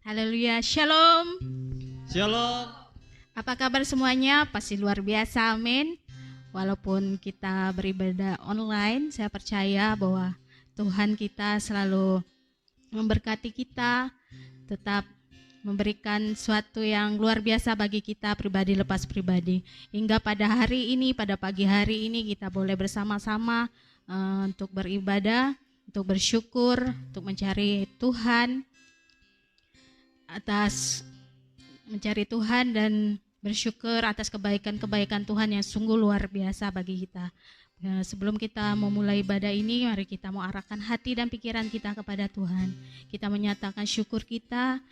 Haleluya, shalom. Shalom. Apa kabar semuanya? Pasti luar biasa, amin. Walaupun kita beribadah online, saya percaya bahwa Tuhan kita selalu memberkati kita, tetap memberikan sesuatu yang luar biasa bagi kita pribadi lepas pribadi. Hingga pada hari ini, pada pagi hari ini kita boleh bersama-sama untuk beribadah, untuk bersyukur, untuk mencari Tuhan, atas mencari Tuhan dan bersyukur atas kebaikan-kebaikan Tuhan yang sungguh luar biasa bagi kita. Sebelum kita memulai ibadah ini, mari kita mau arahkan hati dan pikiran kita kepada Tuhan. Kita menyatakan syukur kita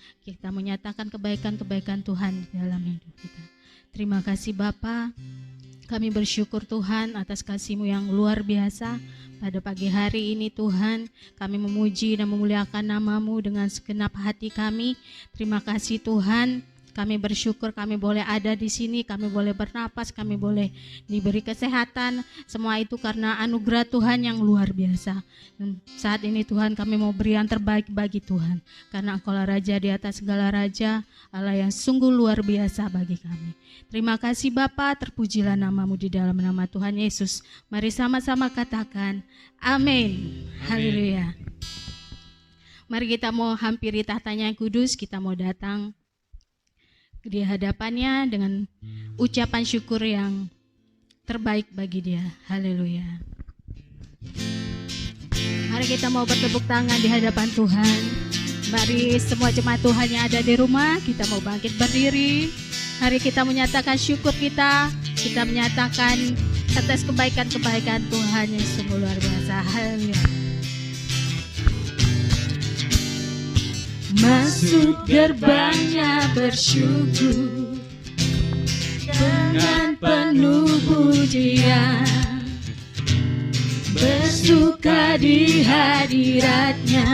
menyatakan kebaikan-kebaikan Tuhan dalam hidup kita. Terima kasih Bapa, kami bersyukur Tuhan atas kasih-Mu yang luar biasa. Pada pagi hari ini Tuhan, kami memuji dan memuliakan nama-Mu dengan segenap hati kami. Terima kasih Tuhan, kami bersyukur kami boleh ada di sini, kami boleh bernapas, kami boleh diberi kesehatan. Semua itu karena anugerah Tuhan yang luar biasa. Dan saat ini Tuhan kami mau beri yang terbaik bagi Tuhan. Karena Engkau-lah Raja di atas segala raja, Allah yang sungguh luar biasa bagi kami. Terima kasih Bapa, terpujilah nama-Mu di dalam nama Tuhan Yesus. Mari sama-sama katakan, amin. Haleluya. Mari kita mau hampiri tahtanya yang kudus, kita mau datang di hadapannya dengan ucapan syukur yang terbaik bagi Dia. Haleluya. Mari kita mau bertepuk tangan di hadapan Tuhan. Mari semua jemaat Tuhan yang ada di rumah, kita mau bangkit berdiri. Mari kita menyatakan syukur kita menyatakan atas kebaikan-kebaikan Tuhan yang sungguh luar biasa. Haleluya. Masuk gerbangnya bersyukur dengan penuh pujian, bersuka di hadiratnya,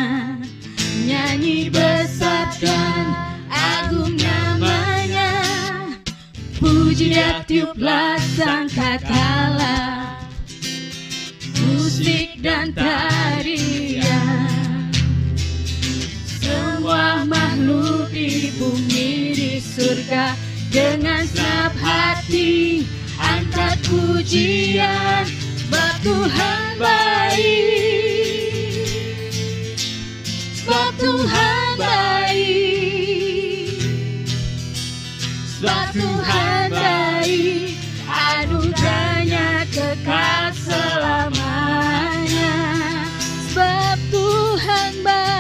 nyanyi besarkan agung namanya, puji dan tiuplah sangkakala, musik dan tarian. Semua makhluk di bumi di surga dengan senap hati angkat pujian, sebab Tuhan baik, sebab Tuhan baik, sebab Tuhan baik, anugerahnya kekal selamanya, sebab Tuhan baik.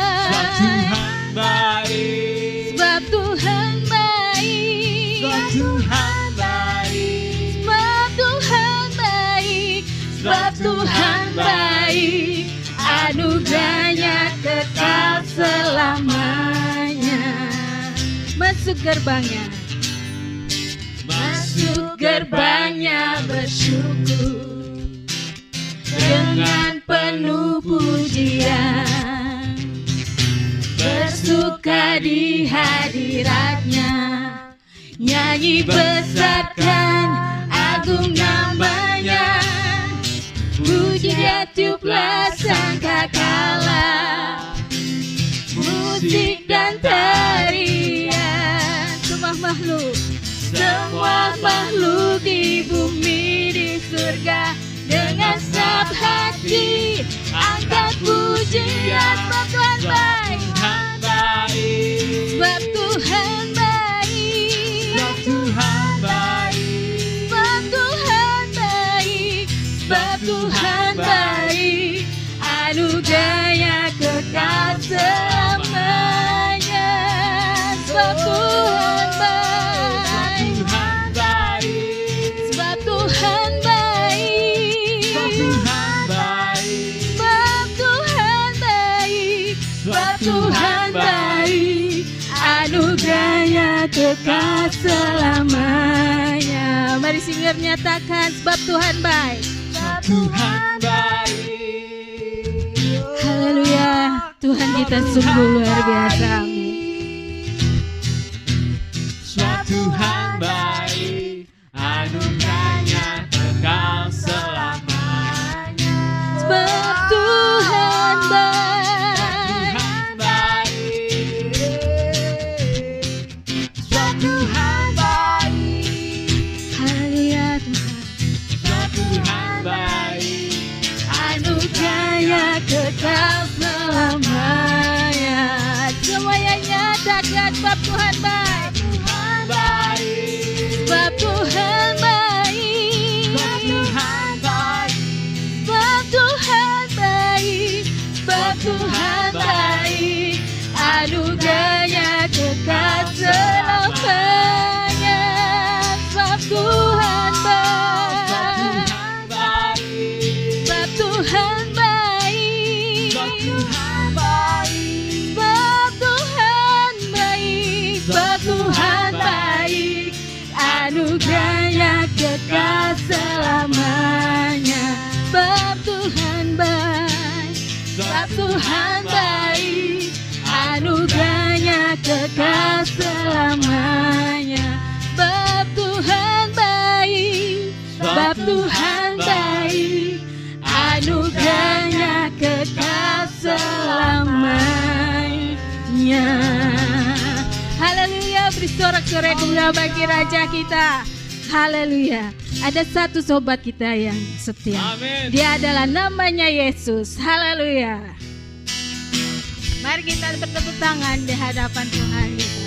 Sebab Tuhan baik, sebab Tuhan baik, sebab Tuhan baik, sebab Tuhan baik, anugerahnya kekal selamanya. Masuk gerbangnya, masuk gerbangnya bersyukur dengan penuh pujian, bersuka di hadiratnya, nyanyi besarkan agung namanya, puji dan tiuplah sangkakala, musik dan tarian. Semua makhluk di bumi di surga dengan senap hati angkat pujian, sebab Tuhan baik, sebab Tuhan baik, sebab Tuhan baik, sebab Tuhan baik, sebab Tuhan baik, anugerahnya kekal selamanya, sebab Tuhan baik, sebab Tuhan baik, sebab Tuhan baik, sebab Tuhan baik, anugerahnya kekal selamanya. Mari singer nyatakan, sebab Tuhan baik, sebab Tuhan baik. Haleluya, Tuhan kita sungguh luar biasa. Sebab Tuhan baik, anugerahnya kekal selamanya. Sebab Tuhan baik, Tuhan baik. Tuhan baik. Sebab Tuhan baik. Tuhan baik. Sebab Tuhan baik. Sebab Tuhan baik. Anugerahnya kekal selamanya. Sebab Tuhan baik. Sebab Tuhan baik. Tuhan baik. Sebab Tuhan baik. Sebab Tuhan baik. Anugerahnya kekal selamanya. Sebab Tuhan baik. Sebab Tuhan baik. Anugerahnya kekal selamanya. Sebab Tuhan baik. Sebab Tuhan baik. Anugerahnya kekal selamanya. Haleluya, beri sorak-sorai gembira bagi Raja kita. Haleluya. Ada satu sobat kita yang setia. Amin. Dia adalah namanya Yesus. Haleluya. Mari kita bertepuk tangan di hadapan Tuhan kita.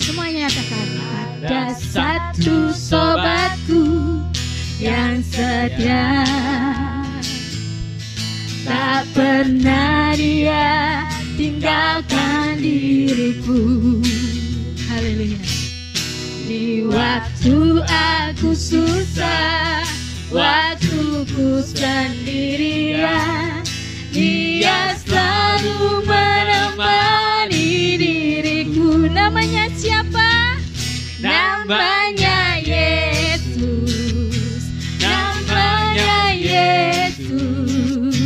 Semuanya nyatakan. Ada satu sobatku yang setia, tak pernah dia tinggalkan diriku. Haleluya. Di waktu aku susah, waktuku sendirian, dia selalu menemani diriku. Namanya siapa? Namanya Yesus. Namanya Yesus.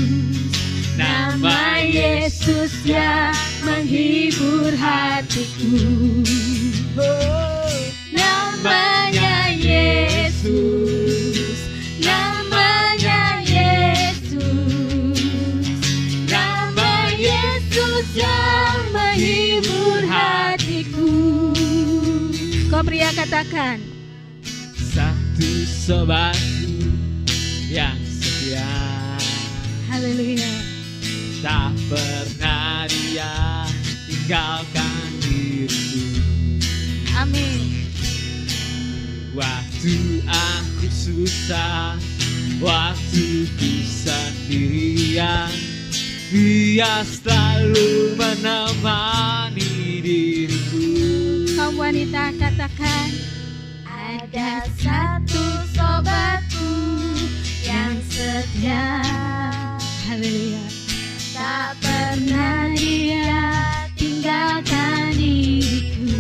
Nama Yesus yang menghibur hatiku. Namanya Yesus. Namanya Yesus. Nama Yesus yang menghibur hatiku. Kau pria katakan. Satu sobatku yang setia, Haleluya. tak pernah dia tinggalkan diriku. Amin. Waktu aku susah, waktuku sendirian, dia selalu menemani diriku. Kaum wanita katakan. Ada satu sobatku yang setia. Haleluya. Tak pernah dia tinggalkan diriku.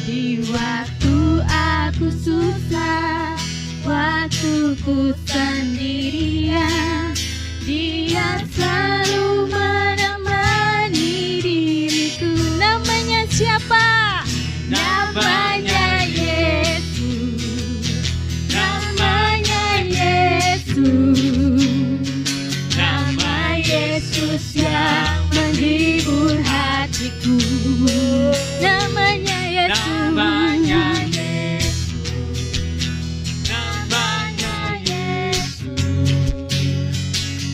Di waktu aku susah, waktuku sendirian, dia selalu menemani diriku. Namanya siapa? Namanya Yesus. Namanya Yesus. Nama Yesus yang menghibur hatiku. Namanya Yesus. Namanya Yesus. Namanya Yesus.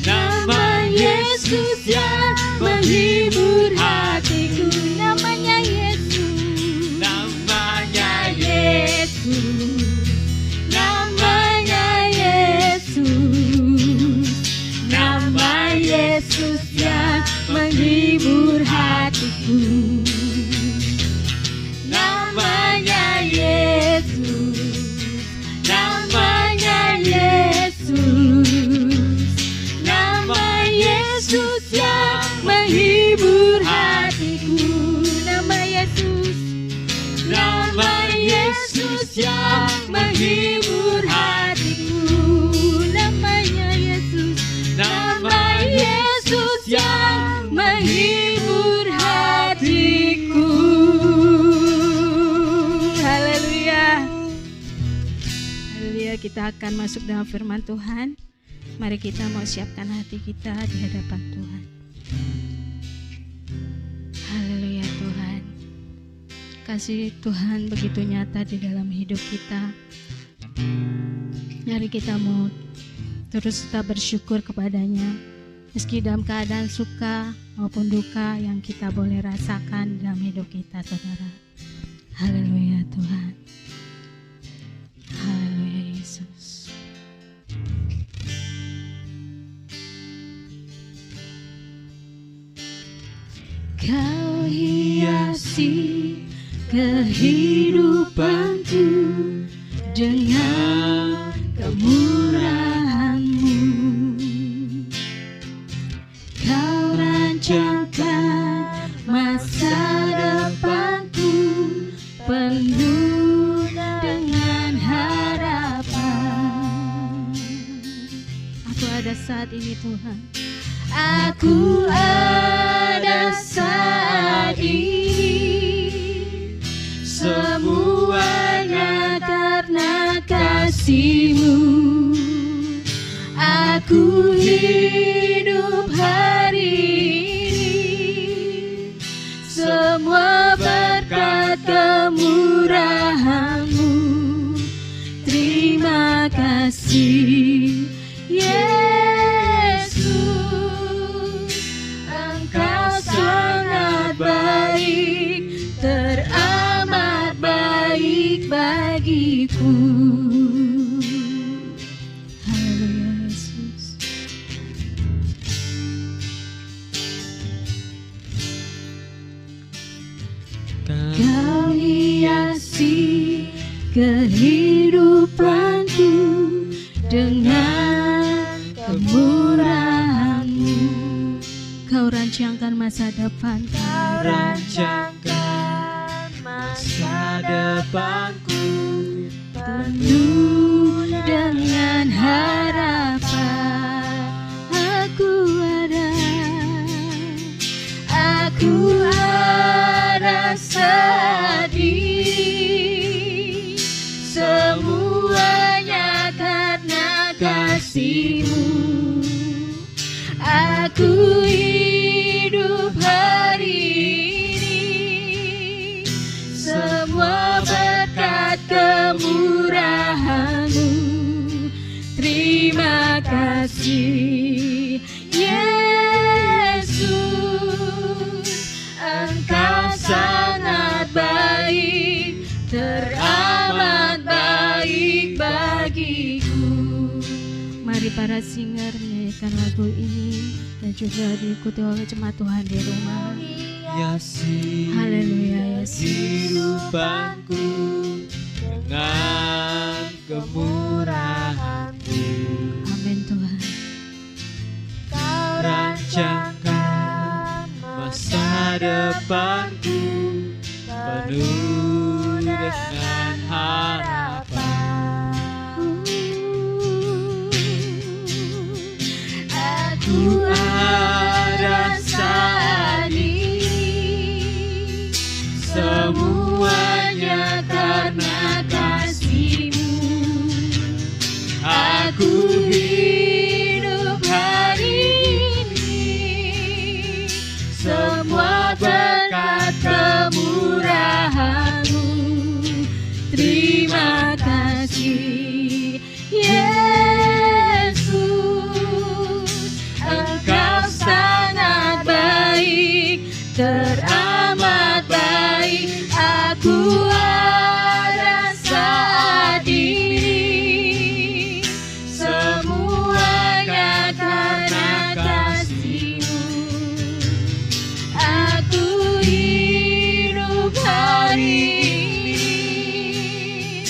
Nama Yesus yang menghibur hatiku. Namanya Yesus. Namanya Yesus. Namanya Yesus. Nama Yesus yang menghibur hatiku. Namanya Yesus. Namanya Yesus. Nama Yesus yang menghibur hatiku. Nama Yesus. Nama Yesus yang menghibur hatiku. Namanya Yesus. Nama Yesus yang menghibur hatiku. Haleluya. Haleluya, kita akan masuk dalam firman Tuhan. Mari kita mau siapkan hati kita di hadapan Tuhan. Haleluya Tuhan. Kasih Tuhan begitu nyata di dalam hidup kita. Mari kita mau terus tetap bersyukur kepadanya, meski dalam keadaan suka maupun duka yang kita boleh rasakan dalam hidup kita, saudara. Haleluya Tuhan. Haleluya Yesus. Kau hiasi kehidupanku dengan kemurahan-Mu. Kau rancangkan masa depanku penuh dengan harapan. Aku ada saat ini Tuhan. Aku ada saat ini, semuanya karena kasih-Mu. Aku hidup hari ini, semua berkat kemurahan-Mu. Terima kasih Yesus, Engkau sangat baik, teramat baik bagiku. Haleluya Yesus. Kau hiasi kehidupanku dengan kemurahan-Mu. Kau rancangkan masa depan. Kau rancangkan masa depanku penuh dengan harapan. Aku ada saat ini, semuanya karena kasih-Mu. Aku hidup hari ini, semua berkat kemurahan-Mu. Terima kasih Yesus, Engkau sangat baik, teramat baik bagiku. Mari para singer menyanyikan lagu ini dan juga diikuti oleh jemaat Tuhan di rumah. hiasi Haleluya Yesus. kehidupanku dengan kemurahan-Mu. Amin Tuhan. Kau rancangkan masa depanku penuh dengan harapan. Aku ada saat ini, semuanya karena kasih-Mu. Aku hidup hari ini, semua berkat kemurahan-Mu. Terima kasih Yesus, Engkau sangat baik, teramat baik. Aku ada saat ini, semuanya karena kasih-Mu. Aku hidup hari ini,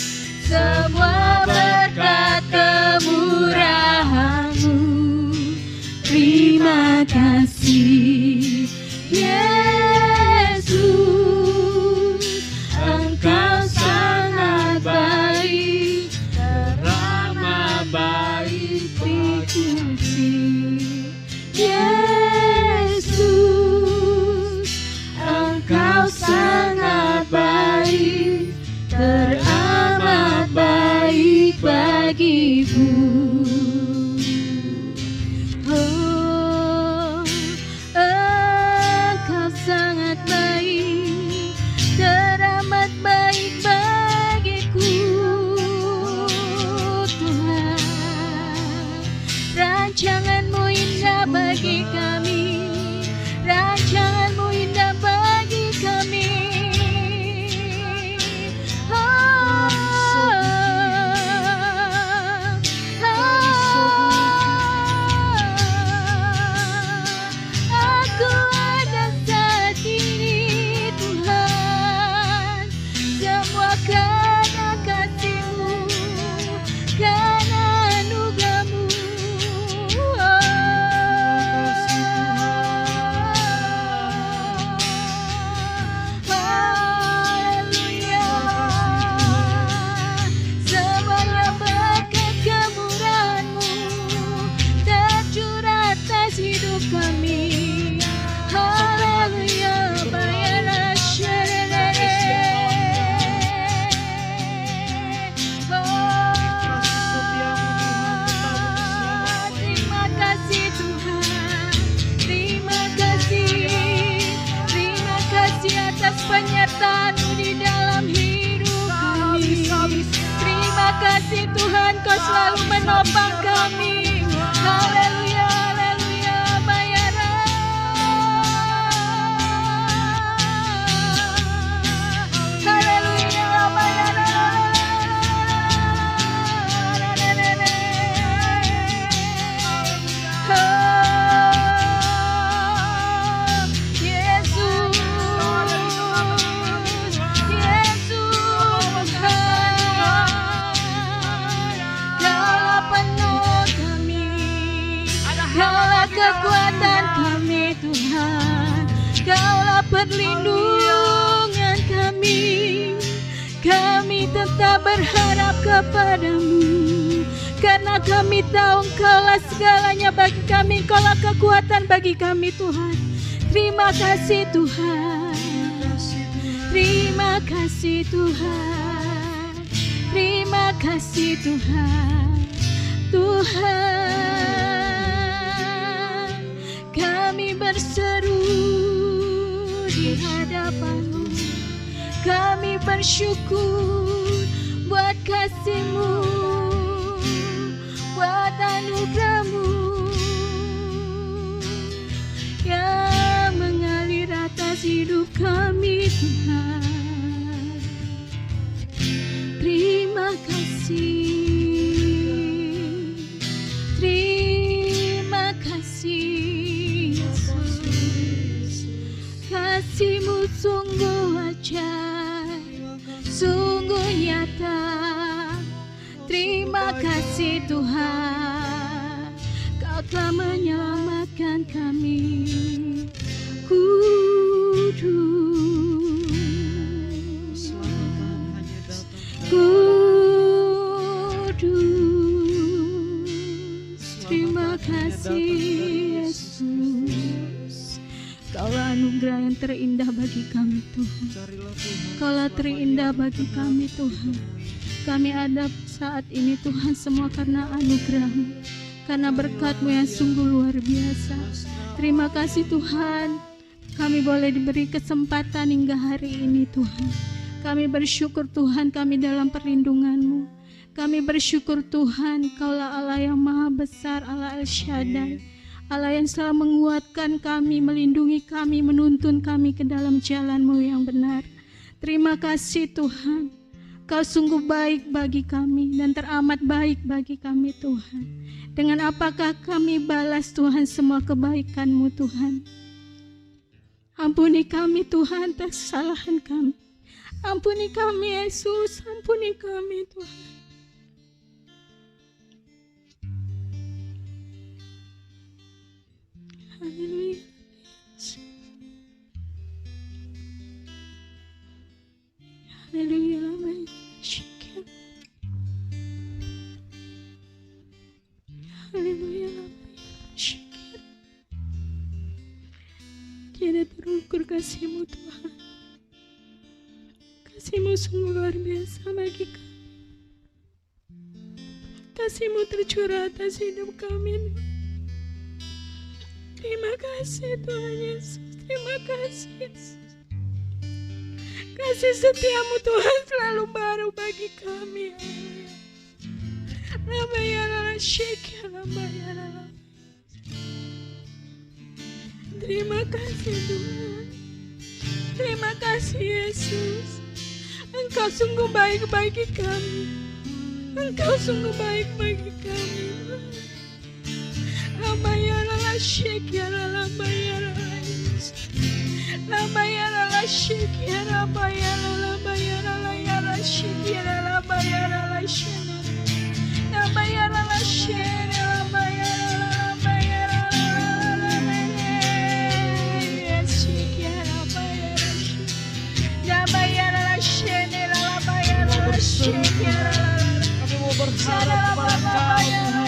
semua berkat kemurahan-Mu. Terima kasih Yesus, Engkau sangat baik, Teramat baik bagiku. Yesus, Engkau sangat baik, teramat baik bagiku. Oh, selalu menopang kami. Haleluya, haleluya, Bayara. Haleluya, Bayara. Kekuatan kami Tuhan, Kaulah perlindungan kami. Kami tetap berharap kepadamu, karena kami tahu Engkaulah segalanya bagi kami, Engkaulah kekuatan bagi kami Tuhan. Terima kasih Tuhan, terima kasih Tuhan, terima kasih Tuhan. Tuhan, kami berseru di hadapan-Mu. Kami bersyukur buat kasih-Mu, buat anugerah-Mu yang mengalir atas hidup kami Tuhan. Terima kasih. Terima kasih Yesus, kasih-Mu sungguh ajaib, sungguh nyata. Terima kasih Tuhan, Kau telah menyelamatkan kami. Kudus, Kudus. Terima kasih Yesus, Kaulah anugerah yang terindah bagi kami Tuhan. Kaulah terindah bagi kami Tuhan. Kami ada saat ini Tuhan semua karena anugerah-Mu, karena berkat-Mu yang sungguh luar biasa. Terima kasih Tuhan, kami boleh diberi kesempatan hingga hari ini Tuhan. Kami bersyukur Tuhan, kami dalam perlindungan-Mu. Kami bersyukur Tuhan, Kaulah Allah yang maha besar, Allah El Shaddai, Allah yang selalu menguatkan kami, melindungi kami, menuntun kami ke dalam jalan-Mu yang benar. Terima kasih Tuhan, Kau sungguh baik bagi kami dan teramat baik bagi kami Tuhan. Dengan apakah kami balas Tuhan semua kebaikan-Mu Tuhan? Ampuni kami Tuhan atas kesalahan kami. Ampuni kami Yesus, ampuni kami Tuhan. Haleluya. Haleluya. Haleluya. Tiada terukur kasih-Mu Tuhan. Kasih-Mu sungguh luar biasa bagi kami. Kasih-Mu tercurah atas hidup kami. Terima kasih Tuhan Yesus. Terima kasih Yesus. Kasih setia-Mu Tuhan selalu baru bagi kami. Terima kasih Tuhan. Terima kasih Yesus. Engkau sungguh baik bagi kami. Engkau sungguh baik bagi kami. Labayara shake ya labayara. Labayara shake ya labayara labayara la shake ya labayara la shake. Labayara la shake labayara labayara la shake ya labayara. Labayara la shake labayara la shake ya. Kami mau berharap kepada Kau.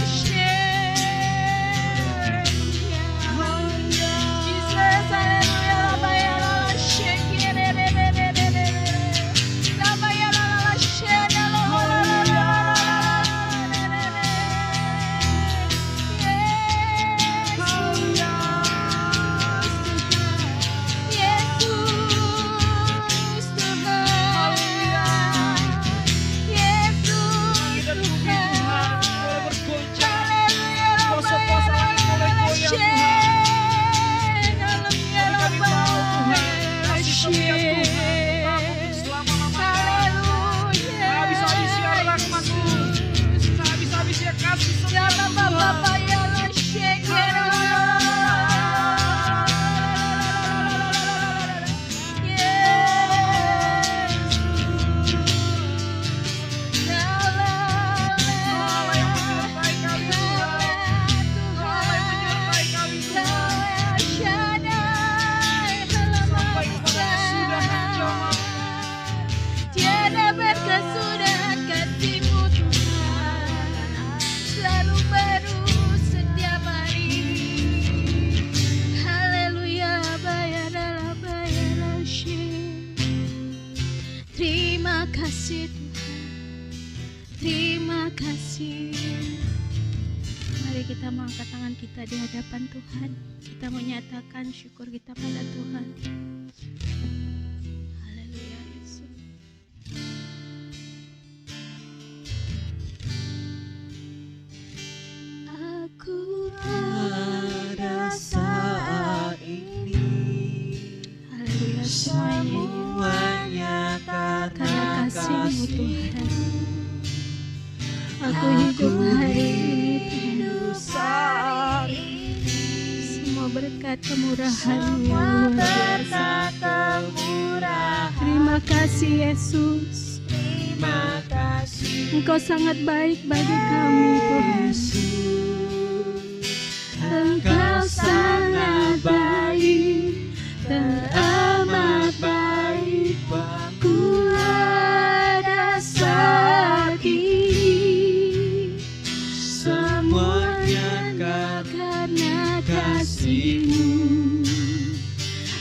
kasih. Mari kita mengangkat tangan kita di hadapan Tuhan. Kita menyatakan syukur kita pada Tuhan. Haleluya Yesus. Aku Pada saat ini haleluya semuanya karena kasih-Mu Tuhan. Aku hidup hari ini Tuhan. Semua berkat kemurahan-Mu yang luar biasa. Terima kasih Yesus. Terima kasih Engkau sangat baik bagi kami Tuhan. Engkau sangat baik, teramat baik. Ku ada saat ini semuanya karena kasih-Mu.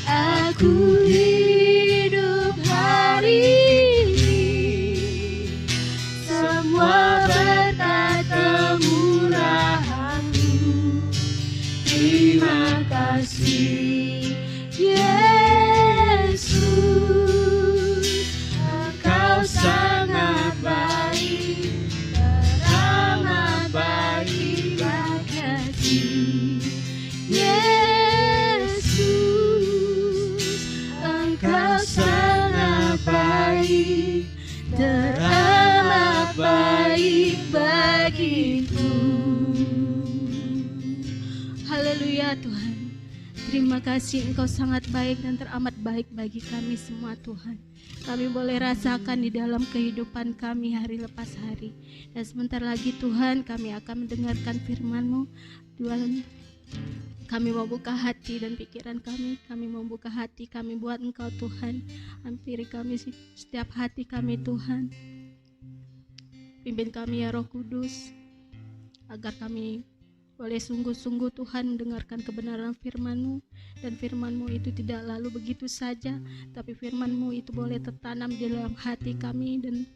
Aku hidup hari ini semua berkat kemurahan-Mu. Terima kasih Yesus, Engkau sangat baik, teramat baik. Terima kasih Yesus, Engkau sangat baik, teramat baik bagiku. Haleluya Tuhan. Terima kasih Engkau sangat baik dan teramat baik bagi kami semua Tuhan. Kami boleh rasakan di dalam kehidupan kami hari lepas hari. Dan sebentar lagi Tuhan kami akan mendengarkan firman-Mu. Tuhan, kami mau buka hati dan pikiran kami. Kami mau buka hati kami buat Engkau Tuhan. Hampiri kami setiap hati kami Tuhan. Pimpin kami ya Roh Kudus, agar kami boleh sungguh-sungguh Tuhan mendengarkan kebenaran firman-Mu. Dan firman-Mu itu tidak lalu begitu saja, tapi firman-Mu itu boleh tertanam di dalam hati kami dan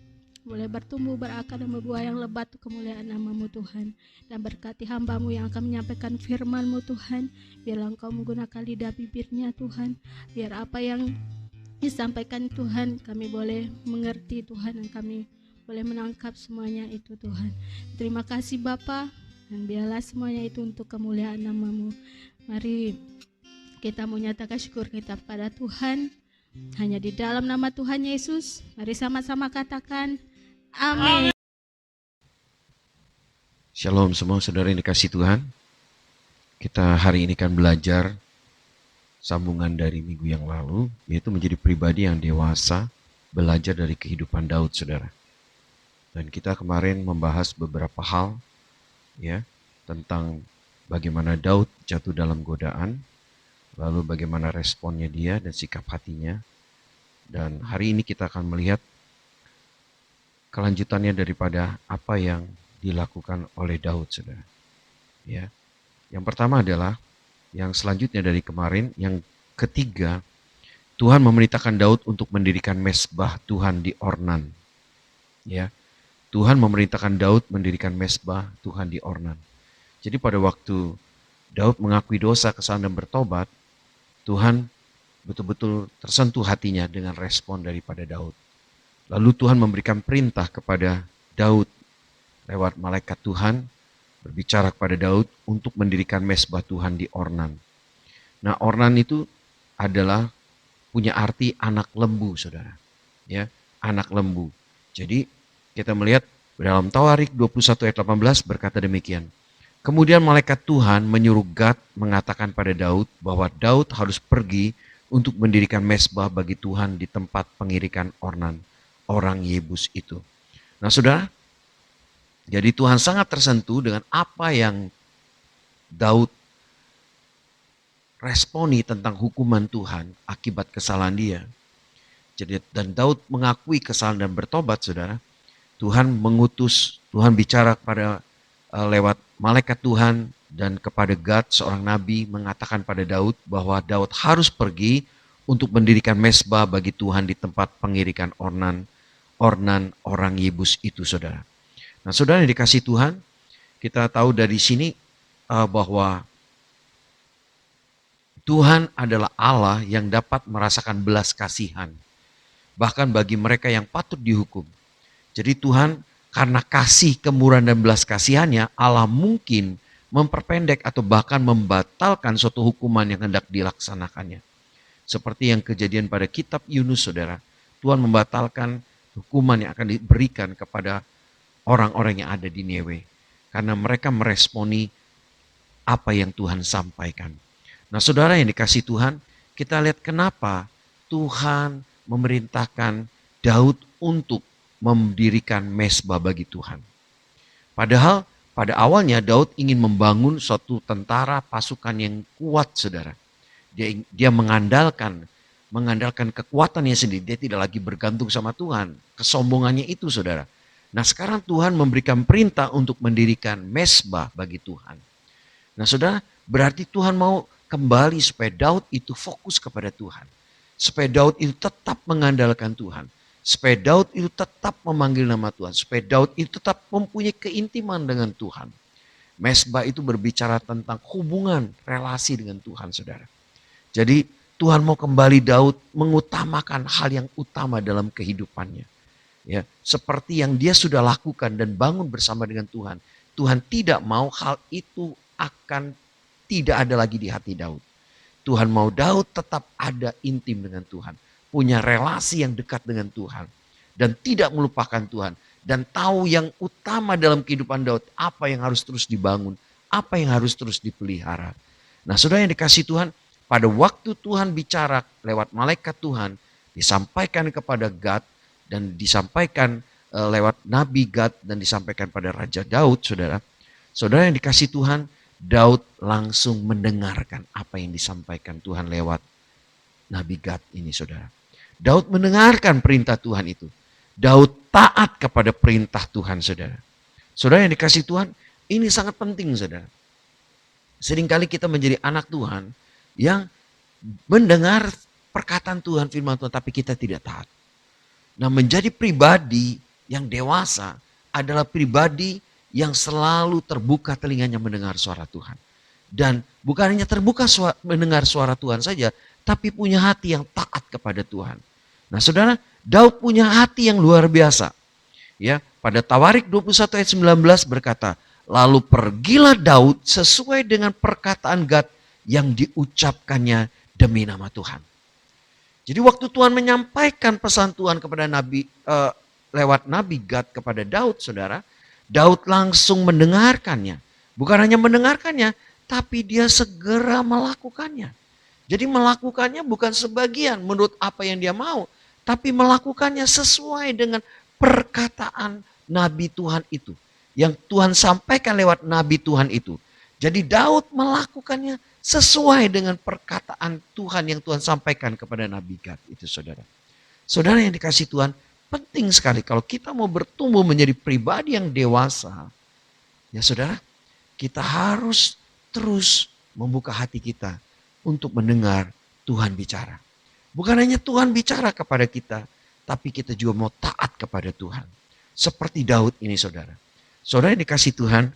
boleh bertumbuh, berakar dan berbuah yang lebat untuk kemuliaan nama-Mu Tuhan. Dan berkati hamba-Mu yang akan menyampaikan firman-Mu Tuhan. Biarlah Engkau menggunakan lidah bibirnya Tuhan. Biar apa yang disampaikan Tuhan kami boleh mengerti Tuhan, dan kami boleh menangkap semuanya itu Tuhan. Terima kasih Bapa. Dan biarlah semuanya itu untuk kemuliaan nama-Mu. Mari kita menyatakan syukur kita pada Tuhan. Hanya di dalam nama Tuhan Yesus. Mari sama-sama katakan amin. Shalom semua saudara yang dikasihi Tuhan. Kita hari ini akan belajar sambungan dari minggu yang lalu, yaitu menjadi pribadi yang dewasa, belajar dari kehidupan Daud saudara. Dan kita kemarin membahas beberapa hal ya, tentang bagaimana Daud jatuh dalam godaan, lalu bagaimana responnya dia dan sikap hatinya. Dan hari ini kita akan melihat kelanjutannya daripada apa yang dilakukan oleh Daud, saudara. Ya, yang pertama adalah yang selanjutnya dari kemarin, yang ketiga, Tuhan memerintahkan Daud untuk mendirikan mezbah Tuhan di Ornan. Ya, Tuhan memerintahkan Daud mendirikan mezbah Tuhan di Ornan. Jadi pada waktu Daud mengakui dosa, kesalahan dan bertobat, Tuhan betul-betul tersentuh hatinya dengan respon daripada Daud. Lalu Tuhan memberikan perintah kepada Daud lewat malaikat Tuhan, berbicara kepada Daud untuk mendirikan mezbah Tuhan di Ornan. Nah, Ornan itu adalah punya arti anak lembu, saudara. Ya, anak lembu. Jadi kita melihat dalam Tawarik 21 ayat 18 berkata demikian. Kemudian malaikat Tuhan menyuruh Gad mengatakan pada Daud bahwa Daud harus pergi untuk mendirikan mezbah bagi Tuhan di tempat pengirikan Ornan, orang Yebus itu. Nah saudara, jadi Tuhan sangat tersentuh dengan apa yang Daud responi tentang hukuman Tuhan akibat kesalahan dia. Jadi, dan Daud mengakui kesalahan dan bertobat, saudara. Tuhan mengutus, Tuhan bicara kepada lewat malaikat Tuhan dan kepada Gad, seorang nabi, mengatakan pada Daud bahwa Daud harus pergi untuk mendirikan mezbah bagi Tuhan di tempat pengirikan Ornan orang Yebus itu, saudara. Nah, saudara yang dikasih Tuhan, kita tahu dari sini bahwa Tuhan adalah Allah yang dapat merasakan belas kasihan. Bahkan bagi mereka yang patut dihukum. Jadi Tuhan karena kasih, kemurahan dan belas kasihannya, Allah mungkin memperpendek atau bahkan membatalkan suatu hukuman yang hendak dilaksanakannya. Seperti yang kejadian pada kitab Yunus, saudara. Tuhan membatalkan hukuman yang akan diberikan kepada orang-orang yang ada di Ninewe. Karena mereka meresponi apa yang Tuhan sampaikan. Nah, saudara yang dikasih Tuhan, kita lihat kenapa Tuhan memerintahkan Daud untuk mendirikan mezbah bagi Tuhan. Padahal pada awalnya Daud ingin membangun suatu tentara pasukan yang kuat, saudara. Dia mengandalkan kekuatannya sendiri. Dia tidak lagi bergantung sama Tuhan. Kesombongannya itu, saudara. Nah, sekarang Tuhan memberikan perintah untuk mendirikan mezbah bagi Tuhan. Nah, saudara, berarti Tuhan mau kembali supaya Daud itu fokus kepada Tuhan. Supaya Daud itu tetap mengandalkan Tuhan. Supaya Daud itu tetap memanggil nama Tuhan. Supaya Daud itu tetap mempunyai keintiman dengan Tuhan. Mezbah itu berbicara tentang hubungan, relasi dengan Tuhan, saudara. Jadi Tuhan mau kembali Daud mengutamakan hal yang utama dalam kehidupannya. Ya, seperti yang dia sudah lakukan dan bangun bersama dengan Tuhan. Tuhan tidak mau hal itu akan tidak ada lagi di hati Daud. Tuhan mau Daud tetap ada intim dengan Tuhan. Punya relasi yang dekat dengan Tuhan. Dan tidak melupakan Tuhan. Dan tahu yang utama dalam kehidupan Daud. Apa yang harus terus dibangun. Apa yang harus terus dipelihara. Nah, saudara yang dikasih Tuhan. Pada waktu Tuhan bicara lewat malaikat Tuhan. Disampaikan kepada Gad. Dan disampaikan lewat Nabi Gad. Dan disampaikan pada Raja Daud, saudara. Saudara yang dikasih Tuhan. Daud langsung mendengarkan apa yang disampaikan Tuhan lewat Nabi Gad ini, saudara. Daud mendengarkan perintah Tuhan itu. Daud taat kepada perintah Tuhan, saudara. Saudara yang dikasih Tuhan, ini sangat penting, saudara. Seringkali kita menjadi anak Tuhan yang mendengar perkataan Tuhan, firman Tuhan, tapi kita tidak taat. Nah, menjadi pribadi yang dewasa adalah pribadi yang selalu terbuka telinganya mendengar suara Tuhan. Dan bukan hanya terbuka mendengar suara Tuhan saja, tapi punya hati yang taat kepada Tuhan. Nah, saudara, Daud punya hati yang luar biasa. Ya, pada Tawarik 21 ayat 19 berkata, lalu pergilah Daud sesuai dengan perkataan Gad yang diucapkannya demi nama Tuhan. Jadi waktu Tuhan menyampaikan pesan Tuhan kepada lewat Nabi Gad kepada Daud, saudara, Daud langsung mendengarkannya. Bukan hanya mendengarkannya, tapi dia segera melakukannya. Jadi melakukannya bukan sebagian menurut apa yang dia mau, tapi melakukannya sesuai dengan perkataan Nabi Tuhan itu. Yang Tuhan sampaikan lewat Nabi Tuhan itu. Jadi Daud melakukannya sesuai dengan perkataan Tuhan yang Tuhan sampaikan kepada Nabi Gad. Itu, saudara. Saudara yang dikasih Tuhan, penting sekali kalau kita mau bertumbuh menjadi pribadi yang dewasa. Ya, saudara, kita harus terus membuka hati kita untuk mendengar Tuhan bicara. Bukan hanya Tuhan bicara kepada kita, tapi kita juga mau taat kepada Tuhan. Seperti Daud ini, saudara. Saudara yang dikasih Tuhan,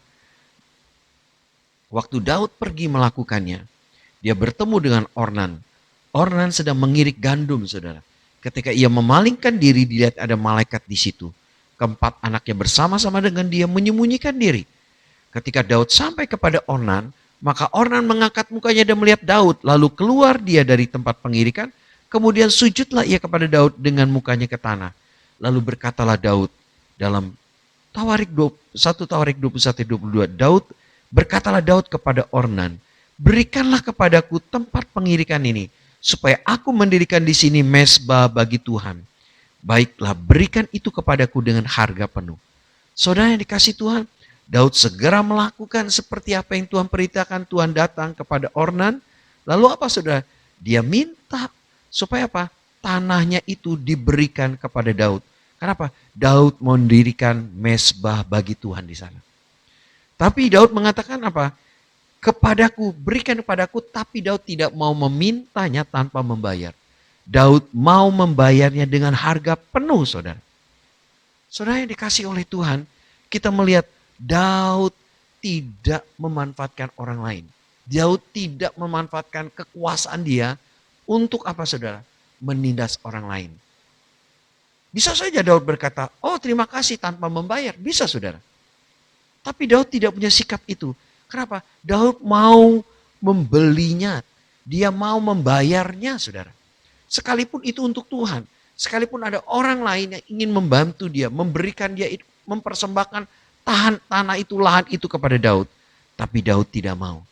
waktu Daud pergi melakukannya, dia bertemu dengan Ornan. Ornan sedang mengirik gandum, saudara. Ketika ia memalingkan diri, dilihat ada malaikat di situ. Keempat anaknya bersama-sama dengan dia menyembunyikan diri. Ketika Daud sampai kepada Ornan, maka Ornan mengangkat mukanya dan melihat Daud. Lalu keluar dia dari tempat pengirikan. Kemudian sujudlah ia kepada Daud dengan mukanya ke tanah. Lalu berkatalah Daud dalam Tawarik 21:22. Berkatalah Daud kepada Ornan, berikanlah kepadaku tempat pengirikan ini, supaya aku mendirikan di sini mezbah bagi Tuhan. Baiklah, berikan itu kepadaku dengan harga penuh. Saudara yang dikasih Tuhan, Daud segera melakukan seperti apa yang Tuhan perintahkan. Tuhan datang kepada Ornan. Lalu apa, saudara? Dia minta supaya apa? Tanahnya itu diberikan kepada Daud. Kenapa? Daud mendirikan mezbah bagi Tuhan di sana. Tapi Daud mengatakan apa? Kepadaku, berikan kepadaku, tapi Daud tidak mau memintanya tanpa membayar. Daud mau membayarnya dengan harga penuh, saudara. Saudara yang dikasih oleh Tuhan, kita melihat Daud tidak memanfaatkan orang lain. Daud tidak memanfaatkan kekuasaan dia untuk apa saudara? Menindas orang lain. Bisa saja Daud berkata, oh terima kasih tanpa membayar. Bisa saudara. Tapi Daud tidak punya sikap itu. Kenapa? Daud mau membelinya. Dia mau membayarnya saudara. Sekalipun itu untuk Tuhan. Sekalipun ada orang lain yang ingin membantu dia. Memberikan dia, mempersembahkan tanah itu, lahan itu kepada Daud. Tapi Daud tidak mau.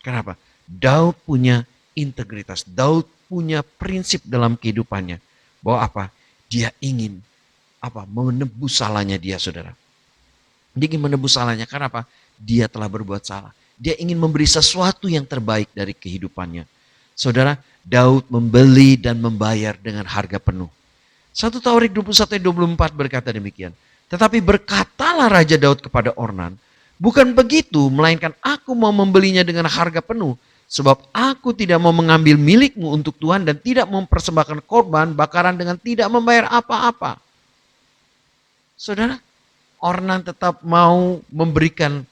Kenapa? Daud punya integritas. Daud punya prinsip dalam kehidupannya. Bahwa apa? Dia ingin menebus salahnya dia saudara. Dia ingin menebus salahnya. Kenapa? Dia telah berbuat salah. Dia ingin memberi sesuatu yang terbaik dari kehidupannya. Saudara, Daud membeli dan membayar dengan harga penuh. 1 Tawarik 21-24 berkata demikian. Tetapi berkatalah Raja Daud kepada Ornan, bukan begitu, melainkan aku mau membelinya dengan harga penuh. Sebab aku tidak mau mengambil milikmu untuk Tuhan dan tidak mempersembahkan korban bakaran dengan tidak membayar apa-apa. Saudara, Ornan tetap mau memberikan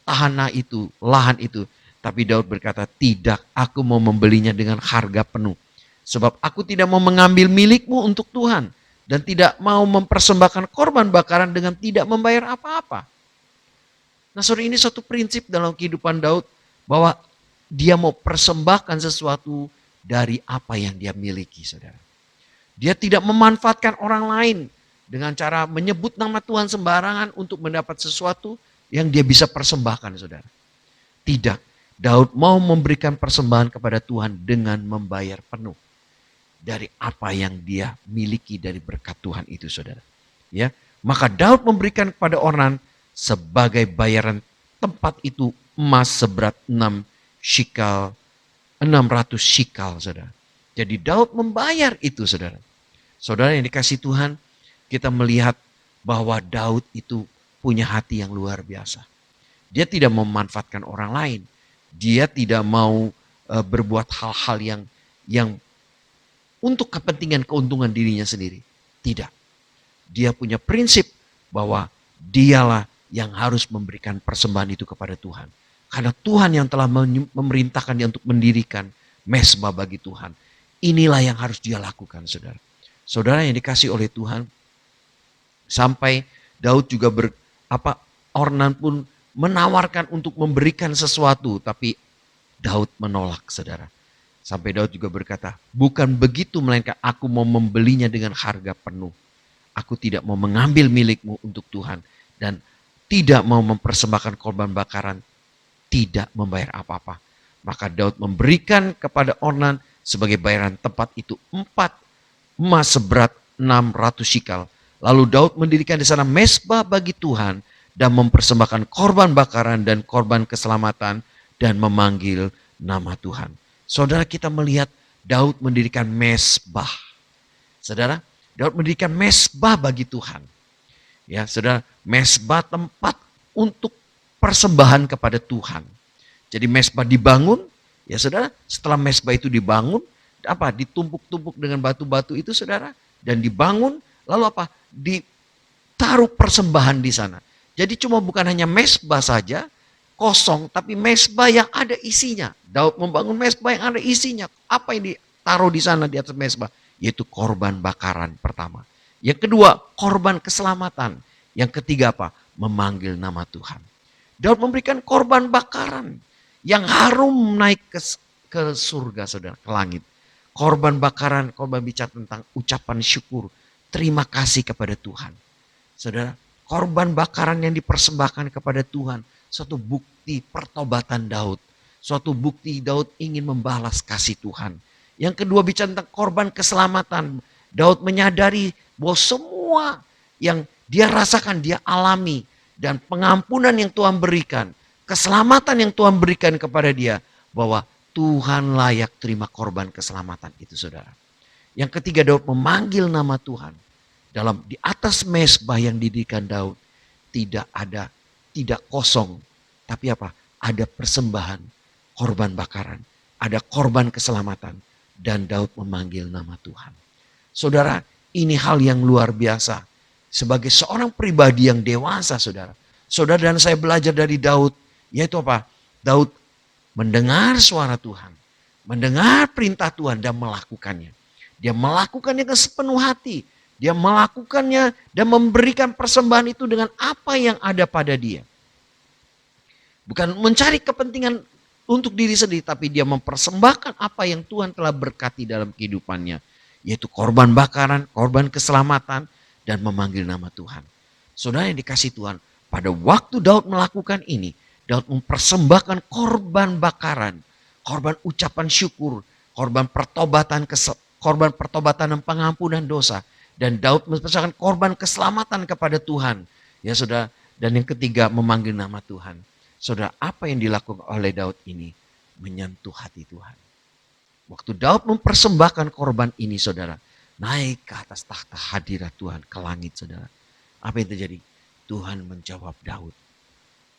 tanah itu, lahan itu. Tapi Daud berkata, tidak, aku mau membelinya dengan harga penuh. Sebab aku tidak mau mengambil milikmu untuk Tuhan. Dan tidak mau mempersembahkan korban bakaran dengan tidak membayar apa-apa. Nah saudara, ini satu prinsip dalam kehidupan Daud. Bahwa dia mau persembahkan sesuatu dari apa yang dia miliki saudara. Dia tidak memanfaatkan orang lain. Dengan cara menyebut nama Tuhan sembarangan untuk mendapat sesuatu yang dia bisa persembahkan saudara. Tidak. Daud mau memberikan persembahan kepada Tuhan dengan membayar penuh dari apa yang dia miliki dari berkat Tuhan itu saudara. Ya, maka Daud memberikan kepada Ornan sebagai bayaran tempat itu emas seberat 600 shikal saudara. Jadi Daud membayar itu saudara. Saudara yang dikasih Tuhan, kita melihat bahwa Daud itu punya hati yang luar biasa. Dia tidak memanfaatkan orang lain. Dia tidak mau berbuat hal-hal yang untuk kepentingan keuntungan dirinya sendiri. Tidak. Dia punya prinsip bahwa dialah yang harus memberikan persembahan itu kepada Tuhan. Karena Tuhan yang telah memerintahkan dia untuk mendirikan mezbah bagi Tuhan. Inilah yang harus dia lakukan saudara. Saudara yang dikasih oleh Tuhan. Sampai Daud juga Ornan pun menawarkan untuk memberikan sesuatu, tapi Daud menolak saudara. Sampai Daud juga berkata, bukan begitu melainkan aku mau membelinya dengan harga penuh. Aku tidak mau mengambil milikmu untuk Tuhan. Dan tidak mau mempersembahkan korban bakaran, tidak membayar apa-apa. Maka Daud memberikan kepada Ornan sebagai bayaran tempat itu 4 emas seberat 600 shikal. Lalu Daud mendirikan di sana mezbah bagi Tuhan dan mempersembahkan korban bakaran dan korban keselamatan dan memanggil nama Tuhan. Saudara, kita melihat Daud mendirikan mezbah. Saudara, Daud mendirikan mezbah bagi Tuhan. Ya, saudara, mezbah tempat untuk persembahan kepada Tuhan. Jadi mezbah dibangun, ya saudara, setelah mezbah itu dibangun, ditumpuk-tumpuk dengan batu-batu itu saudara, dan dibangun, lalu ditaruh persembahan di sana. Jadi cuma bukan hanya mezbah saja, kosong, tapi mezbah yang ada isinya. Daud membangun mezbah yang ada isinya. Apa yang ditaruh di sana di atas mezbah? Yaitu korban bakaran pertama. Yang kedua, korban keselamatan. Yang ketiga memanggil nama Tuhan. Daud memberikan korban bakaran yang harum naik ke surga saudara, ke langit. Korban bakaran, korban bicara tentang ucapan syukur, terima kasih kepada Tuhan. Saudara, korban bakaran yang dipersembahkan kepada Tuhan, suatu bukti pertobatan Daud. Suatu bukti Daud ingin membalas kasih Tuhan. Yang kedua bicara tentang korban keselamatan. Daud menyadari bahwa semua yang dia rasakan, dia alami. Dan pengampunan yang Tuhan berikan, keselamatan yang Tuhan berikan kepada dia, bahwa Tuhan layak terima korban keselamatan itu saudara. Yang ketiga, Daud memanggil nama Tuhan. Di atas mezbah yang didirikan Daud, tidak kosong. Tapi ada persembahan, korban bakaran, ada korban keselamatan. Dan Daud memanggil nama Tuhan. Saudara, ini hal yang luar biasa. sebagai seorang pribadi yang dewasa, saudara. Saudara dan saya belajar dari Daud, yaitu apa? Daud mendengar suara Tuhan, mendengar perintah Tuhan dan melakukannya. Dia melakukannya ke sepenuh hati. Dia melakukannya dan memberikan persembahan itu dengan apa yang ada pada dia. Bukan mencari kepentingan untuk diri sendiri, tapi dia mempersembahkan apa yang Tuhan telah berkati dalam kehidupannya. Yaitu korban bakaran, korban keselamatan, dan memanggil nama Tuhan. Saudara yang dikasih Tuhan, pada waktu Daud melakukan ini, Daud mempersembahkan korban bakaran, korban ucapan syukur, korban pertobatan dan pengampunan dosa. Dan Daud mempersembahkan korban keselamatan kepada Tuhan. Ya saudara, dan yang ketiga memanggil nama Tuhan. Saudara, apa yang dilakukan oleh Daud ini menyentuh hati Tuhan. Waktu Daud mempersembahkan korban ini, saudara, naik ke atas takhta hadirat Tuhan ke langit, saudara. Apa yang terjadi? Tuhan menjawab Daud.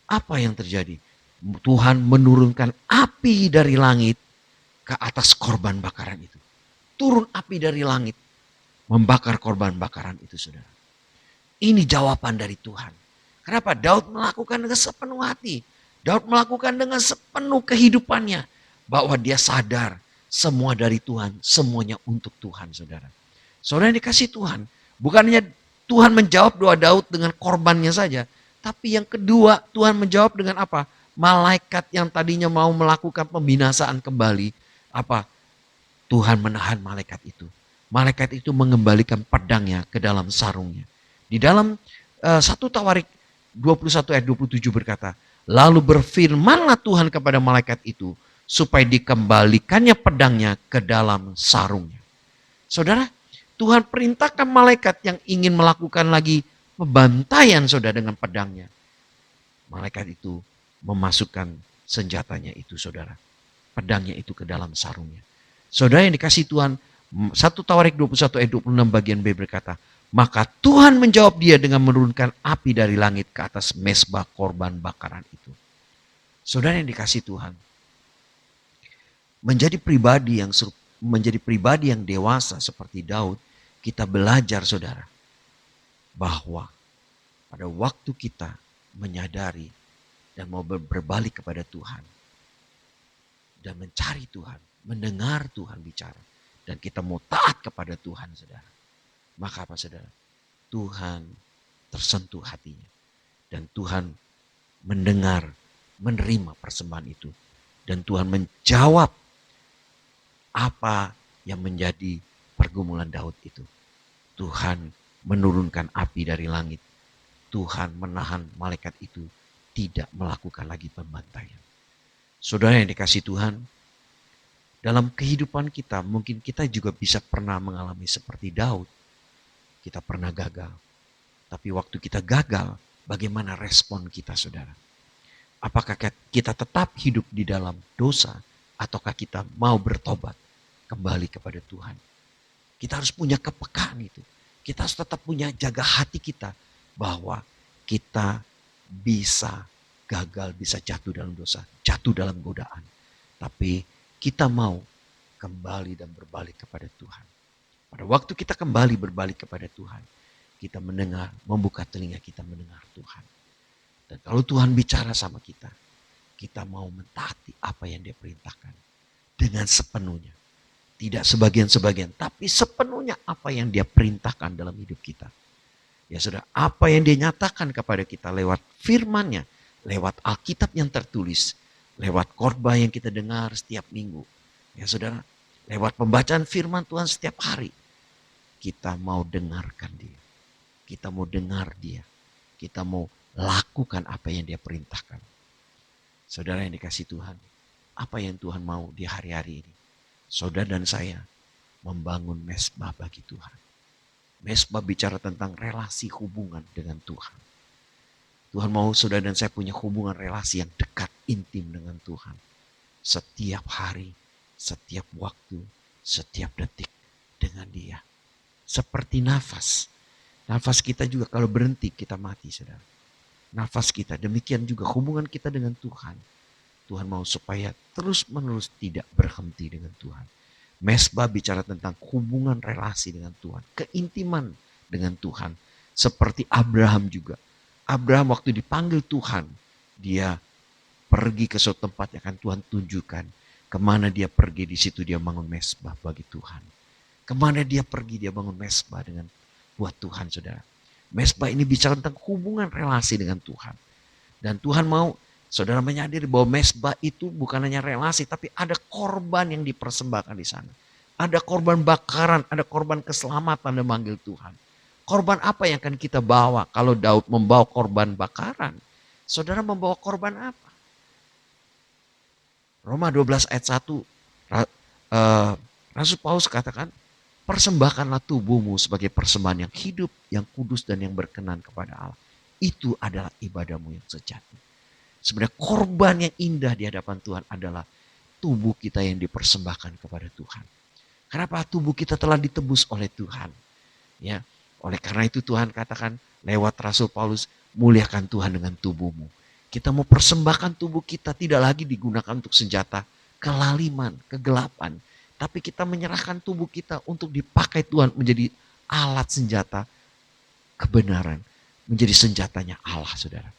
Apa yang terjadi? Tuhan menurunkan api dari langit ke atas korban bakaran itu. Turun api dari langit, membakar korban bakaran itu, saudara. Ini jawaban dari Tuhan. Kenapa? Daud melakukan dengan sepenuh hati. Daud melakukan dengan sepenuh kehidupannya. Bahwa dia sadar semua dari Tuhan, semuanya untuk Tuhan, saudara. Saudara yang dikasih Tuhan, bukannya Tuhan menjawab doa Daud dengan korbannya saja. Tapi yang kedua, Tuhan menjawab dengan apa? Malaikat yang tadinya mau melakukan pembinasaan kembali. Apa? Tuhan menahan malaikat itu. Malaikat itu mengembalikan pedangnya ke dalam sarungnya. Di dalam 1 Tawarik 21 ayat 27 berkata, lalu berfirmanlah Tuhan kepada malaikat itu, supaya dikembalikannya pedangnya ke dalam sarungnya. Saudara, Tuhan perintahkan malaikat yang ingin melakukan lagi pembantaian saudara dengan pedangnya. Malaikat itu memasukkan senjatanya itu, saudara. Pedangnya itu ke dalam sarungnya. Saudara yang dikasih Tuhan, 1 Tawarik 21 ayat 26 bagian B berkata, maka Tuhan menjawab dia dengan menurunkan api dari langit ke atas mezbah korban bakaran itu. Saudara yang dikasih Tuhan, menjadi pribadi yang dewasa seperti Daud, kita belajar, saudara, bahwa pada waktu kita menyadari dan mau berbalik kepada Tuhan dan mencari Tuhan, mendengar Tuhan bicara, dan kita mau taat kepada Tuhan, saudara. Maka apa, saudara? Tuhan tersentuh hatinya. Dan Tuhan mendengar, menerima persembahan itu. Dan Tuhan menjawab apa yang menjadi pergumulan Daud itu. Tuhan menurunkan api dari langit. Tuhan menahan malaikat itu tidak melakukan lagi pembantaian. Saudara yang dikasih Tuhan, dalam kehidupan kita mungkin kita juga bisa pernah mengalami seperti Daud. Kita pernah gagal. Tapi waktu kita gagal, bagaimana respon kita, saudara? Apakah kita tetap hidup di dalam dosa, ataukah kita mau bertobat kembali kepada Tuhan? Kita harus punya kepekaan itu. Kita harus tetap punya jaga hati kita bahwa kita bisa gagal, bisa jatuh dalam dosa, jatuh dalam godaan. Tapi kita mau kembali dan berbalik kepada Tuhan. Pada waktu kita kembali berbalik kepada Tuhan, kita mendengar, membuka telinga kita mendengar Tuhan. Dan kalau Tuhan bicara sama kita, kita mau mentaati apa yang Dia perintahkan dengan sepenuhnya. Tidak sebagian-sebagian, tapi sepenuhnya apa yang Dia perintahkan dalam hidup kita. Ya sudah, apa yang Dia nyatakan kepada kita lewat firman-Nya, lewat Alkitab yang tertulis, lewat khotbah yang kita dengar setiap minggu. Ya saudara, lewat pembacaan firman Tuhan setiap hari. Kita mau dengarkan Dia. Kita mau dengar Dia. Kita mau lakukan apa yang Dia perintahkan. Saudara yang dikasih Tuhan, apa yang Tuhan mau di hari-hari ini? Saudara dan saya membangun mezbah bagi Tuhan. Mezbah bicara tentang relasi hubungan dengan Tuhan. Tuhan mau saudara dan saya punya hubungan relasi yang dekat, intim dengan Tuhan. Setiap hari, setiap waktu, setiap detik dengan Dia. Seperti nafas. Nafas kita juga kalau berhenti kita mati, saudara. Nafas kita, demikian juga hubungan kita dengan Tuhan. Tuhan mau supaya terus-menerus tidak berhenti dengan Tuhan. Mezbah bicara tentang hubungan relasi dengan Tuhan. Keintiman dengan Tuhan. Seperti Abraham juga. Abraham waktu dipanggil Tuhan, dia pergi ke suatu tempat yang akan Tuhan tunjukkan. Kemana dia pergi, di situ dia bangun mesbah bagi Tuhan. Kemana dia pergi, dia bangun mesbah dengan buat Tuhan, saudara. Mesbah ini bicara tentang hubungan relasi dengan Tuhan. Dan Tuhan mau saudara menyadari bahwa mesbah itu bukan hanya relasi, tapi ada korban yang dipersembahkan di sana. Ada korban bakaran, ada korban keselamatan yang memanggil Tuhan. Korban apa yang akan kita bawa kalau Daud membawa korban bakaran? Saudara membawa korban apa? Roma 12 ayat 1, Rasul Paulus katakan, persembahkanlah tubuhmu sebagai persembahan yang hidup, yang kudus dan yang berkenan kepada Allah. Itu adalah ibadahmu yang sejati. Sebenarnya korban yang indah di hadapan Tuhan adalah tubuh kita yang dipersembahkan kepada Tuhan. Kenapa? Tubuh kita telah ditebus oleh Tuhan. Ya, oleh karena itu Tuhan katakan lewat Rasul Paulus, muliakan Tuhan dengan tubuhmu. Kita mau persembahkan tubuh kita tidak lagi digunakan untuk senjata kelaliman, kegelapan. Tapi kita menyerahkan tubuh kita untuk dipakai Tuhan menjadi alat senjata kebenaran. Menjadi senjatanya Allah, saudara.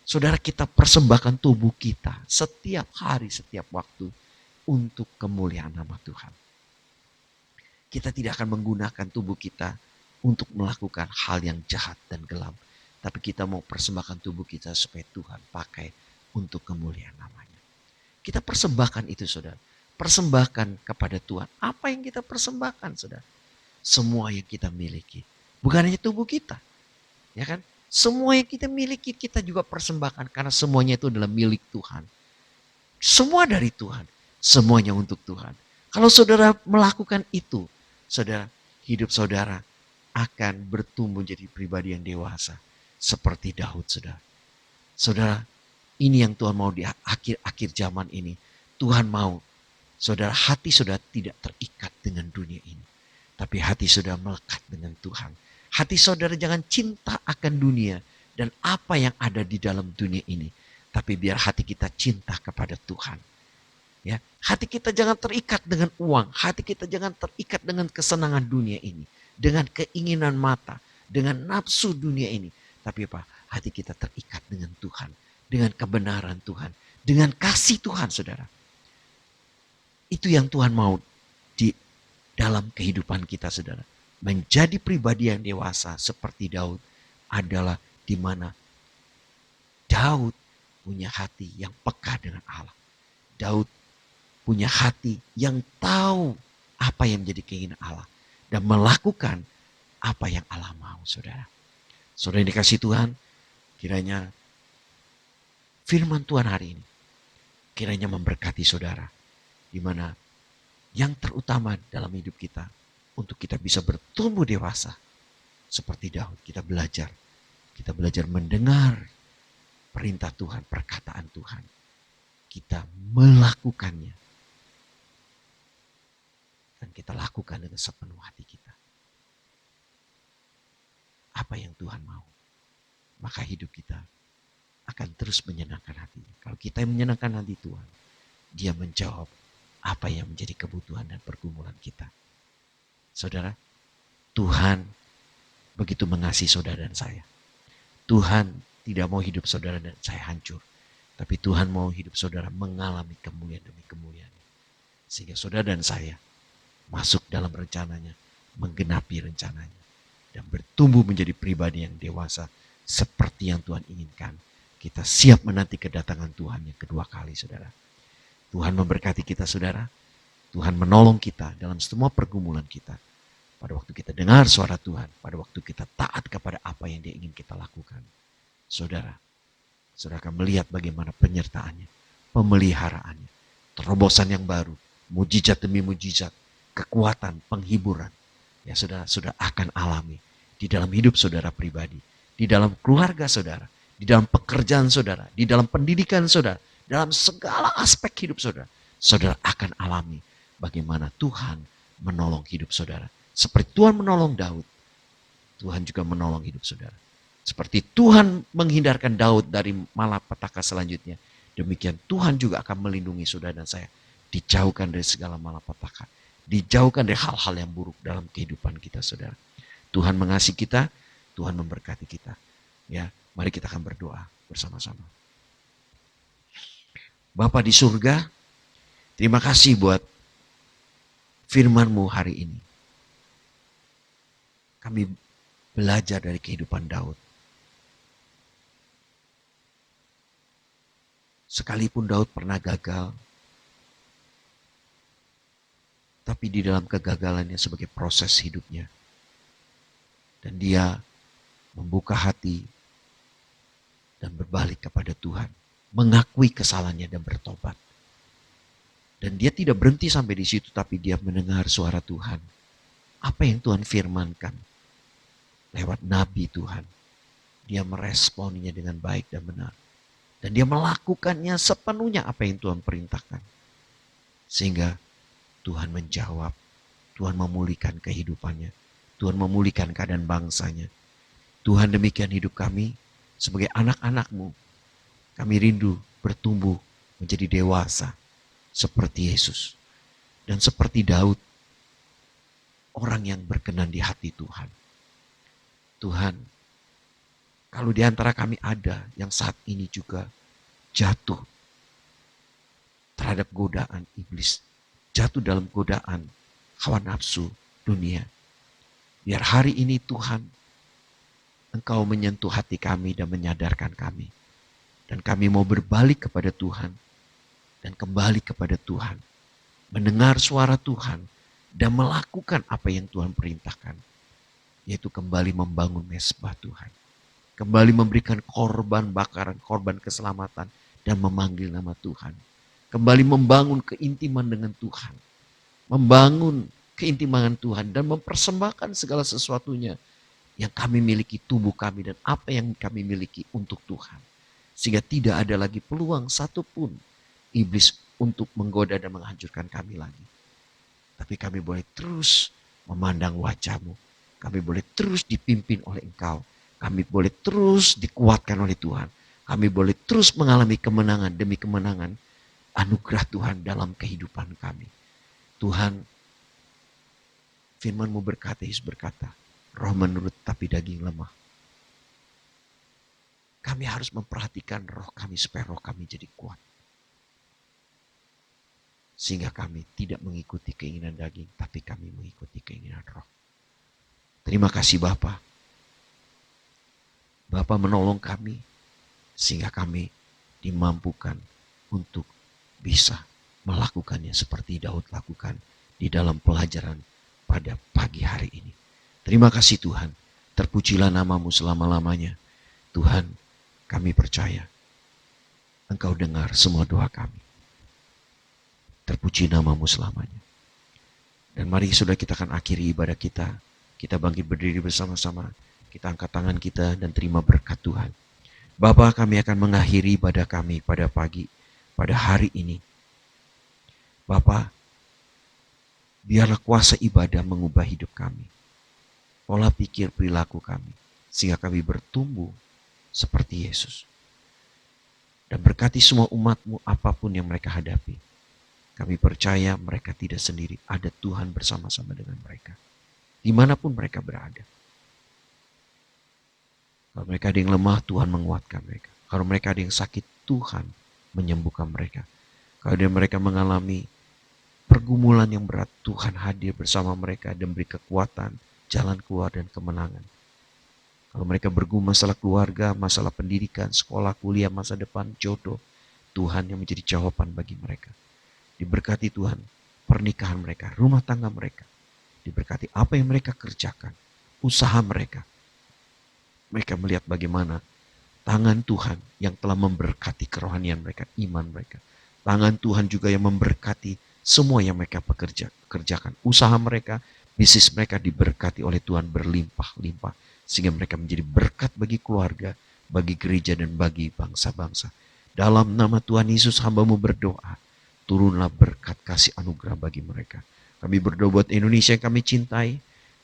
Saudara, kita persembahkan tubuh kita setiap hari, setiap waktu untuk kemuliaan nama Tuhan. Kita tidak akan menggunakan tubuh kita untuk melakukan hal yang jahat dan gelap. Tapi kita mau persembahkan tubuh kita supaya Tuhan pakai untuk kemuliaan namanya. Kita persembahkan itu, saudara. Persembahkan kepada Tuhan. Apa yang kita persembahkan, saudara? Semua yang kita miliki. Bukan hanya tubuh kita. Ya kan? Semua yang kita miliki kita juga persembahkan. Karena semuanya itu adalah milik Tuhan. Semua dari Tuhan. Semuanya untuk Tuhan. Kalau saudara melakukan itu, saudara, hidup saudara akan bertumbuh menjadi pribadi yang dewasa. Seperti Daud, saudara. Saudara, ini yang Tuhan mau di akhir zaman ini. Tuhan mau, saudara, hati saudara tidak terikat dengan dunia ini. Tapi hati saudara melekat dengan Tuhan. Hati saudara jangan cinta akan dunia dan apa yang ada di dalam dunia ini. Tapi biar hati kita cinta kepada Tuhan. Ya, hati kita jangan terikat dengan uang. Hati kita jangan terikat dengan kesenangan dunia ini. Dengan keinginan mata. Dengan nafsu dunia ini. Tapi apa? Hati kita terikat dengan Tuhan. Dengan kebenaran Tuhan. Dengan kasih Tuhan, saudara. Itu yang Tuhan mau di dalam kehidupan kita, saudara. Menjadi pribadi yang dewasa seperti Daud adalah di mana Daud punya hati yang peka dengan Allah. Daud punya hati yang tahu apa yang menjadi keinginan Allah. Dan melakukan apa yang Allah mau, saudara. Saudara yang dikasih Tuhan, kiranya firman Tuhan hari ini, kiranya memberkati saudara. Di mana yang terutama dalam hidup kita, untuk kita bisa bertumbuh dewasa. Seperti Daud, kita belajar mendengar perintah Tuhan, perkataan Tuhan. Kita melakukannya. Dan kita lakukan dengan sepenuh hati kita. Apa yang Tuhan mau, maka hidup kita akan terus menyenangkan hati. Kalau kita yang menyenangkan hati Tuhan, Dia menjawab apa yang menjadi kebutuhan dan pergumulan kita. Saudara, Tuhan begitu mengasihi saudara dan saya. Tuhan tidak mau hidup saudara dan saya hancur. Tapi Tuhan mau hidup saudara mengalami kemuliaan demi kemuliaan. Sehingga saudara dan saya masuk dalam rencananya, menggenapi rencananya. Dan bertumbuh menjadi pribadi yang dewasa seperti yang Tuhan inginkan. Kita siap menanti kedatangan Tuhan yang kedua kali, saudara. Tuhan memberkati kita, saudara. Tuhan menolong kita dalam semua pergumulan kita. Pada waktu kita dengar suara Tuhan, pada waktu kita taat kepada apa yang Dia ingin kita lakukan. Saudara akan melihat bagaimana penyertaannya, pemeliharaannya, terobosan yang baru, mujizat demi mujizat, kekuatan, penghiburan. Ya saudara akan alami di dalam hidup saudara pribadi, di dalam keluarga saudara, di dalam pekerjaan saudara, di dalam pendidikan saudara, dalam segala aspek hidup saudara. Saudara akan alami bagaimana Tuhan menolong hidup saudara. Seperti Tuhan menolong Daud, Tuhan juga menolong hidup saudara. Seperti Tuhan menghindarkan Daud dari malapetaka selanjutnya, demikian Tuhan juga akan melindungi saudara dan saya. Dijauhkan dari segala malapetaka. Dijauhkan dari hal-hal yang buruk dalam kehidupan kita, saudara. Tuhan mengasihi kita. Tuhan memberkati kita. Ya, mari kita akan berdoa bersama-sama. Bapa di surga, terima kasih buat firman-Mu hari ini. Kami belajar dari kehidupan Daud. Sekalipun Daud pernah gagal, tapi di dalam kegagalannya sebagai proses hidupnya. Dan dia membuka hati dan berbalik kepada Tuhan. Mengakui kesalahannya dan bertobat. Dan dia tidak berhenti sampai di situ, tapi dia mendengar suara Tuhan. Apa yang Tuhan firmankan lewat nabi Tuhan. Dia meresponnya dengan baik dan benar. Dan dia melakukannya sepenuhnya apa yang Tuhan perintahkan. Sehingga Tuhan menjawab. Tuhan memulihkan kehidupannya. Tuhan memulihkan keadaan bangsanya. Tuhan, demikian hidup kami sebagai anak-anak-Mu. Kami rindu bertumbuh menjadi dewasa seperti Yesus. Dan seperti Daud, orang yang berkenan di hati Tuhan. Tuhan, kalau di antara kami ada yang saat ini juga jatuh terhadap godaan iblis, jatuh dalam godaan hawa nafsu dunia, biar hari ini Tuhan, Engkau menyentuh hati kami dan menyadarkan kami. Dan kami mau berbalik kepada Tuhan dan kembali kepada Tuhan. Mendengar suara Tuhan dan melakukan apa yang Tuhan perintahkan. Yaitu kembali membangun mezbah Tuhan. Kembali memberikan korban bakaran, korban keselamatan dan memanggil nama Tuhan. Kembali membangun keintiman dengan Tuhan. Membangun keintiman Tuhan dan mempersembahkan segala sesuatunya yang kami miliki, tubuh kami dan apa yang kami miliki untuk Tuhan. Sehingga tidak ada lagi peluang satupun iblis untuk menggoda dan menghancurkan kami lagi. Tapi kami boleh terus memandang wajah-Mu. Kami boleh terus dipimpin oleh Engkau. Kami boleh terus dikuatkan oleh Tuhan. Kami boleh terus mengalami kemenangan demi kemenangan. Anugerah Tuhan dalam kehidupan kami. Tuhan, firman-Mu berkata, Yesus berkata, roh menurut tapi daging lemah. Kami harus memperhatikan roh kami supaya roh kami jadi kuat. Sehingga kami tidak mengikuti keinginan daging, tapi kami mengikuti keinginan roh. Terima kasih Bapa. Bapa menolong kami, sehingga kami dimampukan untuk bisa melakukannya seperti Daud lakukan di dalam pelajaran pada pagi hari ini. Terima kasih Tuhan, terpujilah nama-Mu selama-lamanya. Tuhan, kami percaya Engkau dengar semua doa kami. Terpuji nama-Mu selamanya. Dan mari sudah kita akan akhiri ibadah kita. Kita bangkit berdiri bersama-sama. Kita angkat tangan kita dan terima berkat Tuhan. Bapa, kami akan mengakhiri ibadah kami pada pagi, pada hari ini. Bapa, biarlah kuasa ibadah mengubah hidup kami. Pola pikir perilaku kami. Sehingga kami bertumbuh seperti Yesus. Dan berkati semua umat-Mu apapun yang mereka hadapi. Kami percaya mereka tidak sendiri. Ada Tuhan bersama-sama dengan mereka. Dimanapun mereka berada. Kalau mereka ada yang lemah, Tuhan menguatkan mereka. Kalau mereka ada yang sakit, Tuhan menyembuhkan mereka. Kalau mereka mengalami pergumulan yang berat, Tuhan hadir bersama mereka dan beri kekuatan, jalan keluar dan kemenangan. Kalau mereka bergumul masalah keluarga, masalah pendidikan, sekolah, kuliah, masa depan, jodoh, Tuhan yang menjadi jawaban bagi mereka. Diberkati Tuhan pernikahan mereka, rumah tangga mereka. Diberkati apa yang mereka kerjakan, usaha mereka. Mereka melihat bagaimana tangan Tuhan yang telah memberkati kerohanian mereka, iman mereka. Tangan Tuhan juga yang memberkati semua yang mereka kerjakan. Usaha mereka, bisnis mereka diberkati oleh Tuhan berlimpah-limpah. Sehingga mereka menjadi berkat bagi keluarga, bagi gereja dan bagi bangsa-bangsa. Dalam nama Tuhan Yesus hamba-Mu berdoa. Turunlah berkat kasih anugerah bagi mereka. Kami berdoa buat Indonesia yang kami cintai.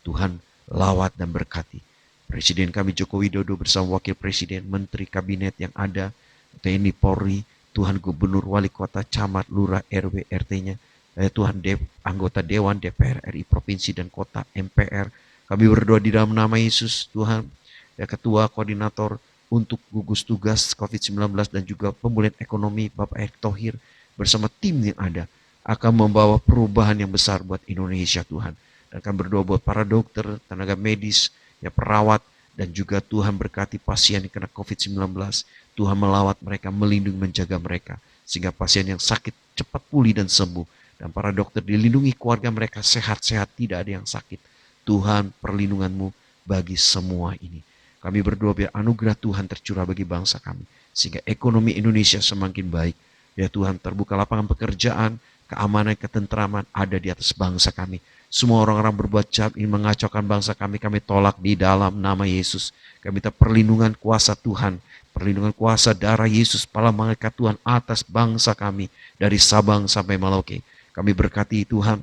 Tuhan lawat dan berkati. Presiden kami Joko Widodo bersama Wakil Presiden, Menteri Kabinet yang ada, TNI Polri, Tuhan Gubernur, Wali Kota, Camat, Lurah, RW, RT-nya, Tuhan anggota Dewan, DPR RI, Provinsi dan Kota, MPR. Kami berdoa di dalam nama Yesus, Tuhan, ya Ketua Koordinator untuk gugus tugas COVID-19 dan juga pemulihan ekonomi Bapak Erick Thohir bersama tim yang ada akan membawa perubahan yang besar buat Indonesia Tuhan. Dan akan berdoa buat para dokter, tenaga medis, ya perawat, dan juga Tuhan berkati pasien yang kena COVID-19. Tuhan melawat mereka, melindungi, menjaga mereka. Sehingga pasien yang sakit cepat pulih dan sembuh. Dan para dokter dilindungi, keluarga mereka sehat-sehat, tidak ada yang sakit. Tuhan, perlindungan-Mu bagi semua ini. Kami berdoa biar anugerah Tuhan tercurah bagi bangsa kami. Sehingga ekonomi Indonesia semakin baik. Ya Tuhan, terbuka lapangan pekerjaan, keamanan, ketentraman ada di atas bangsa kami. Semua orang-orang berbuat jahat ingin mengacaukan bangsa kami tolak di dalam nama Yesus. Kami minta perlindungan kuasa Tuhan, perlindungan kuasa darah Yesus, pala malaikat Tuhan atas bangsa kami dari Sabang sampai Merauke. Kami berkati Tuhan,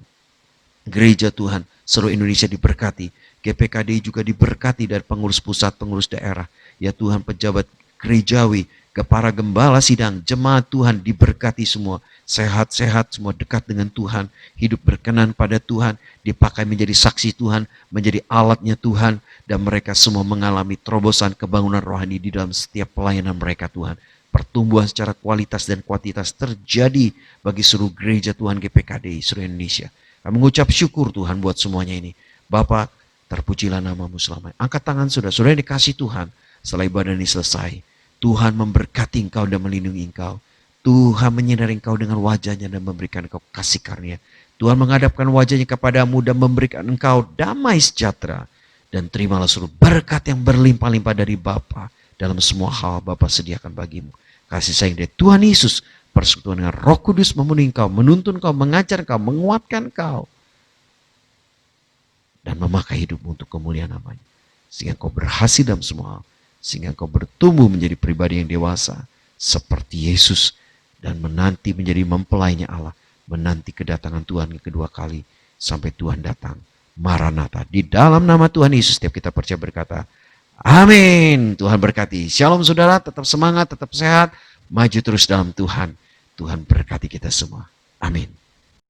gereja Tuhan, seluruh Indonesia diberkati. GPKD juga diberkati dari pengurus pusat, pengurus daerah. Ya Tuhan, pejabat gerejawi, para gembala sidang, jemaat Tuhan diberkati semua. Sehat-sehat, semua dekat dengan Tuhan, hidup berkenan pada Tuhan, dipakai menjadi saksi Tuhan, menjadi alatnya Tuhan, dan mereka semua mengalami terobosan kebangunan rohani di dalam setiap pelayanan mereka Tuhan. Pertumbuhan secara kualitas dan kuantitas terjadi bagi seluruh gereja Tuhan GPKD seluruh Indonesia. Kami mengucap syukur Tuhan buat semuanya ini. Bapak, terpujilah nama-Mu selamanya. Angkat tangan saudara yang dikasih Tuhan. Setelah ibadah ini selesai, Tuhan memberkati engkau dan melindungi engkau. Tuhan menyinari engkau dengan wajahnya dan memberikan engkau kasih karunia. Tuhan menghadapkan wajahnya kepadamu dan memberikan engkau damai sejahtera. Dan terimalah seluruh berkat yang berlimpah-limpah dari Bapa. Dalam semua hal Bapa sediakan bagimu. Kasih sayang dari Tuhan Yesus, persekutuan dengan Roh Kudus memenuhi engkau, menuntun engkau, mengajar engkau, menguatkan engkau. Dan memakai hidupmu untuk kemuliaan namanya. Sehingga engkau berhasil dalam semua hal. Sehingga engkau bertumbuh menjadi pribadi yang dewasa. Seperti Yesus. Dan menanti menjadi mempelainya Allah. Menanti kedatangan Tuhan yang kedua kali. Sampai Tuhan datang. Maranatha. Di dalam nama Tuhan Yesus setiap kita percaya berkata, amin. Tuhan berkati. Shalom saudara, tetap semangat, tetap sehat. Maju terus dalam Tuhan. Tuhan berkati kita semua. Amin.